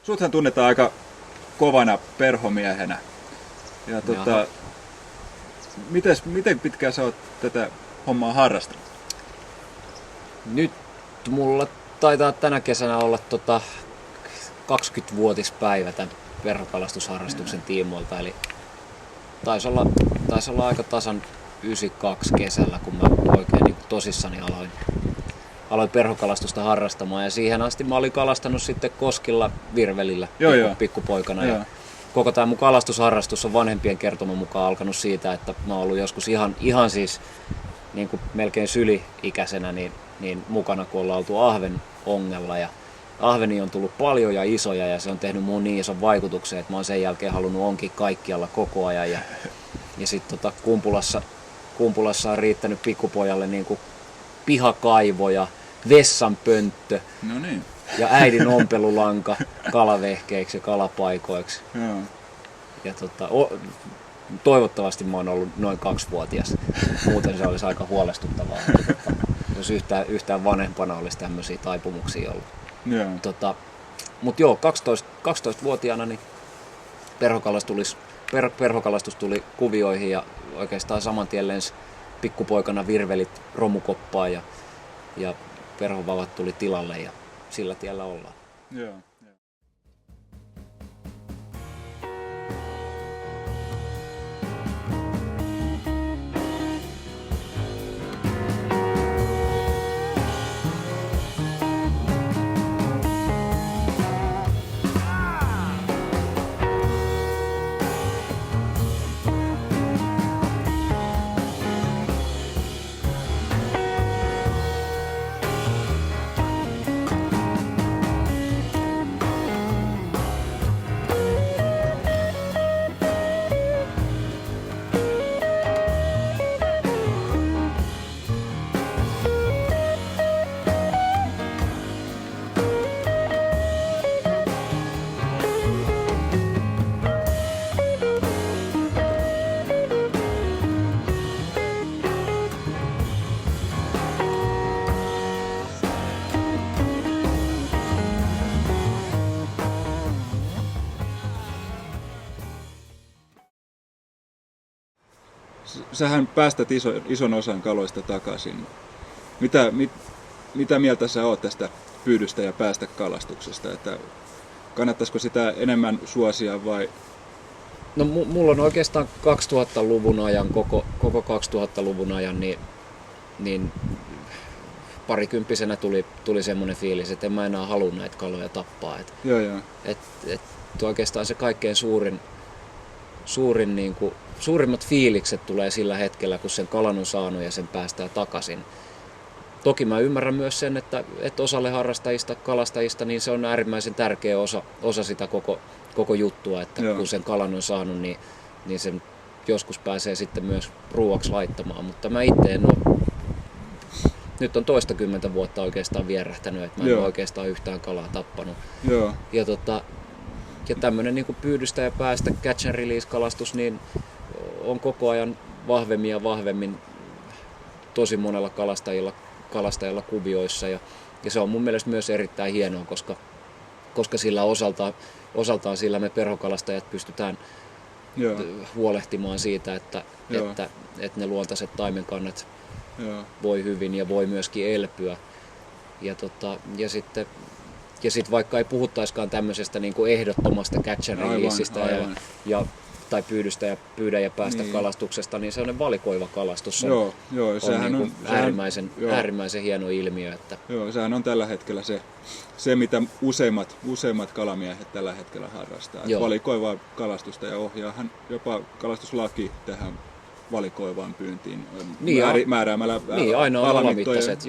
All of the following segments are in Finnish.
Suthan tunnetaan aika kovana perhomiehenä. Ja miten pitkään sä oot tätä hommaa harrastanut? Nyt mulla taitaa tänä kesänä olla 20-vuotispäivä tämän perhokalastusharrastuksen tiimoilta. Eli taisi olla aika tasan 92 kesällä, kun mä oikein niin tosissani aloin perhokalastusta harrastamaan. Ja siihen asti mä olin kalastanut sitten koskilla virvelillä pikkupoikana. Ja koko tämä mun kalastusharrastus on vanhempien kertoman mukaan alkanut siitä, että mä oon ollut joskus ihan siis niin kuin melkein syli-ikäisenä niin mukana, kun ollaan oltu ahven ongella. Ja ahveni on tullut paljon ja isoja ja se on tehnyt muun niin ison vaikutuksen, että mä oon sen jälkeen halunnut onkin kaikkialla koko ajan. Ja sitten Kumpulassa on riittänyt pikkupojalle niin kuin pihakaivoja, vessanpönttö ja äidin ompelulanka kalavehkeiksi ja kalapaikoiksi. Ja toivottavasti mä oon ollut noin 2-vuotias. Muuten se olisi aika huolestuttavaa. Jos yhtään vanhempana olisi tämmöisiä taipumuksia ollut. Mutta 12-vuotiaana niin perhokalastus tuli kuvioihin ja oikeastaan saman tien lensi pikkupoikana virvelit romukoppaan ja perhovavat tuli tilalle ja sillä tiellä ollaan. Sähän päästät ison osan kaloista takaisin. Mitä mieltä sä oot tästä pyydystä ja päästä kalastuksesta? Että kannattaisiko sitä enemmän suosia vai? No mulla on oikeastaan 2000-luvun ajan, koko 2000-luvun ajan, niin parikymppisenä tuli semmoinen fiilis, että en mä enää halua näitä kaloja tappaa. Oikeastaan se kaikkein suurin niin kuin, suurimmat fiilikset tulee sillä hetkellä, kun sen kalan on saanut ja sen päästää takaisin. Toki mä ymmärrän myös sen, että osalle harrastajista, kalastajista, niin se on äärimmäisen tärkeä osa sitä koko juttua, että kun sen kalan on saanut, niin sen joskus pääsee sitten myös ruuaksi laittamaan. Mutta mä itse en ole, nyt on 20 vuotta oikeastaan vierähtänyt, että mä en ole oikeastaan yhtään kalaa tappanut. Ja tämmöinen niin kuin pyydystä ja päästä catch and release -kalastus niin on koko ajan vahvemmin ja vahvemmin tosi monella kalastajalla kuvioissa. Ja se on mun mielestä myös erittäin hienoa, koska sillä osaltaan sillä me perhokalastajat pystytään huolehtimaan siitä, että ne luontaiset taimenkannat voi hyvin ja voi myöskin elpyä. Ja sitten vaikka ei puhuttaiskaan tämmöisestä niin kuin ehdottomasta catch and releaseista tai pyydystä ja pyydä ja päästä kalastuksesta, niin se on valikoiva kalastus. On äärimmäisen hieno ilmiö. Että sehän on tällä hetkellä se mitä useimmat kalamiehet tällä hetkellä harrastaa. Valikoivaa kalastusta ja ohjaahan jopa kalastuslaki tähän valikoivaan pyyntiin määräämällä alamittaiset.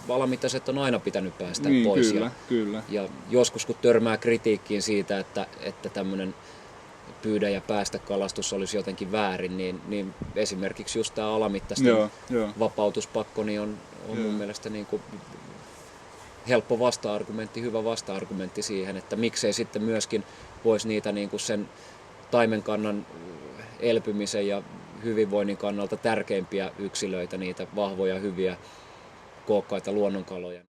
Alamittaiset on aina pitänyt päästä pois. Kyllä. Ja joskus kun törmää kritiikkiin siitä, että tämmöinen pyydä ja päästä kalastus olisi jotenkin väärin, niin esimerkiksi just tämä alamittaisten vapautuspakko niin on mun mielestä niin kuin helppo vasta-argumentti, hyvä vasta-argumentti siihen, että miksei sitten myöskin voisi niitä niin kuin sen taimenkannan elpymisen ja hyvinvoinnin kannalta tärkeimpiä yksilöitä, niitä vahvoja, hyviä, kookkaita luonnonkaloja.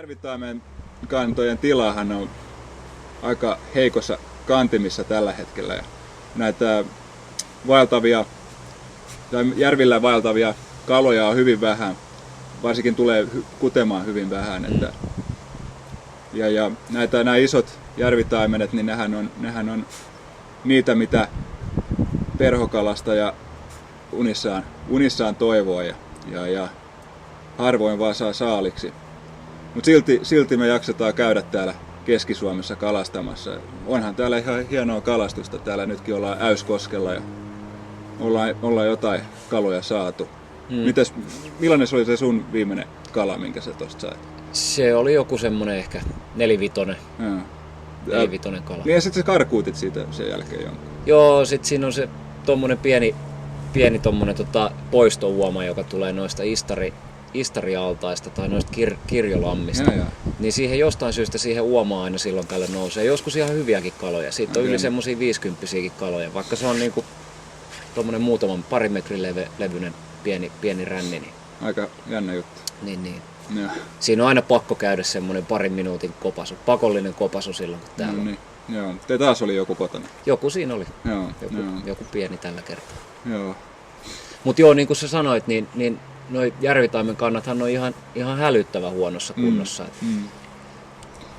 järvitaimen kantojen tilahan on aika heikossa kantimissa tällä hetkellä. Ja näitä järvillä vaeltavia kaloja on hyvin vähän, varsinkin tulee kutemaan hyvin vähän. Että, ja nämä isot järvitaimenet, niin nehän on niitä, mitä perhokalastaja unissaan toivoo ja harvoin vaan saa saaliksi. Mutta silti me jaksetaan käydä täällä Keski-Suomessa kalastamassa. Onhan täällä ihan hienoa kalastusta. Täällä nytkin ollaan Äyskoskella ja ollaan jotain kaloja saatu. Millainen se oli se sun viimeinen kala, minkä sä tosta sait? Se oli joku semmonen ehkä 4-5 kala. Niin ja sit sä karkuutit siitä sen jälkeen jonkun. Joo, sit siinä on se tommonen pieni tommonen poistouoma, joka tulee noista istarialtaista tai noista kirjolammista. Niin siihen jostain syystä siihen uomaan aina silloin tällä nousee. Joskus ihan hyviäkin kaloja. Siitä on yli semmosia 50-siäkin kaloja. Vaikka se on niinku tommonen muutaman parin metrin levyinen pieni ränni. Niin. Aika jännä juttu. Niin. Ja. Siinä on aina pakko käydä semmonen parin minuutin kopasu. Pakollinen kopasu silloin kun täällä on. Niin. Joo. Te taas oli joku kotona. Joku siinä oli. Joo. Joku pieni tällä kertaa. Joo. Mut joo, niin kuin sä sanoit, niin noi järvitaimen kannathan on ihan hälyttävän huonossa kunnossa.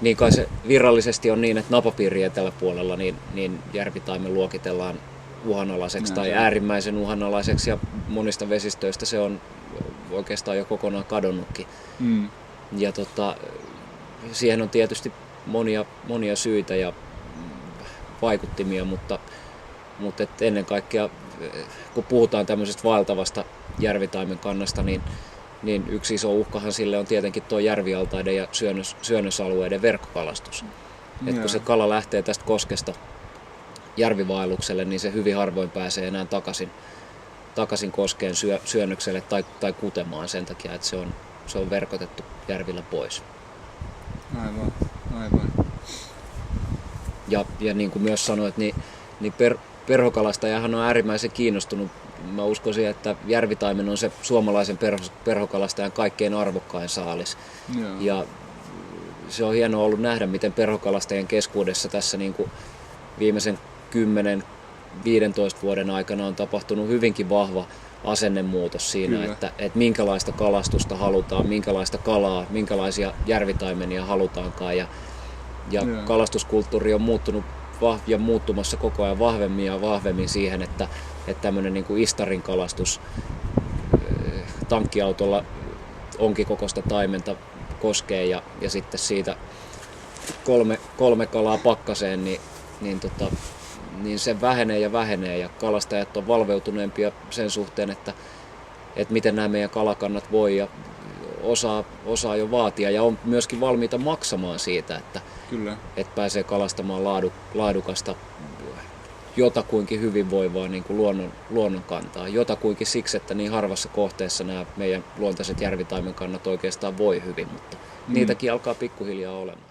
Niin kai se virallisesti on niin, että napapiiri eteläpuolella niin järvitaimen luokitellaan uhanalaiseksi tai äärimmäisen uhanalaiseksi ja monista vesistöistä se on oikeastaan jo kokonaan kadonnutkin. Ja siihen on tietysti monia syitä ja vaikuttimia, mutta et ennen kaikkea kun puhutaan tämmöisestä vaeltavasta järvitaimen kannasta, niin yksi iso uhkahan sille on tietenkin tuo järvialtaiden ja syönnösalueiden verkkokalastus. Et kun se kala lähtee tästä koskesta järvivaellukselle, niin se hyvin harvoin pääsee enää takaisin koskeen syönnökselle tai kutemaan sen takia, että se on verkotettu järvillä pois. Aivan. Ja niin kuin myös sanoit, niin perhokalastajahan on äärimmäisen kiinnostunut. Mä uskoisin, että järvitaimen on se suomalaisen perhokalastajan kaikkein arvokkain saalis. Joo. Ja se on hienoa ollut nähdä, miten perhokalastajien keskuudessa tässä niin kuin viimeisen 10-15 vuoden aikana on tapahtunut hyvinkin vahva asennemuutos siinä, että minkälaista kalastusta halutaan, minkälaista kalaa, minkälaisia järvitaimenia halutaankaan. Ja kalastuskulttuuri on muuttunut ja muuttumassa koko ajan vahvemmin ja vahvemmin siihen, että tämmöinen niin kuin istarin kalastus tankkiautolla onkikokoista taimenta koskee ja sitten siitä kolme kalaa pakkaseen, niin se vähenee ja kalastajat on valveutuneempia sen suhteen, että miten nämä meidän kalakannat voi ja osaa jo vaatia ja on myöskin valmiita maksamaan siitä, että pääsee kalastamaan laadukasta jotakuinkin hyvinvoivaa niin kuin luonnon kantaa. Jotakuinkin siksi, että niin harvassa kohteessa nämä meidän luontaiset järvitaimen kannat oikeastaan voi hyvin, mutta niitäkin alkaa pikkuhiljaa olemaan.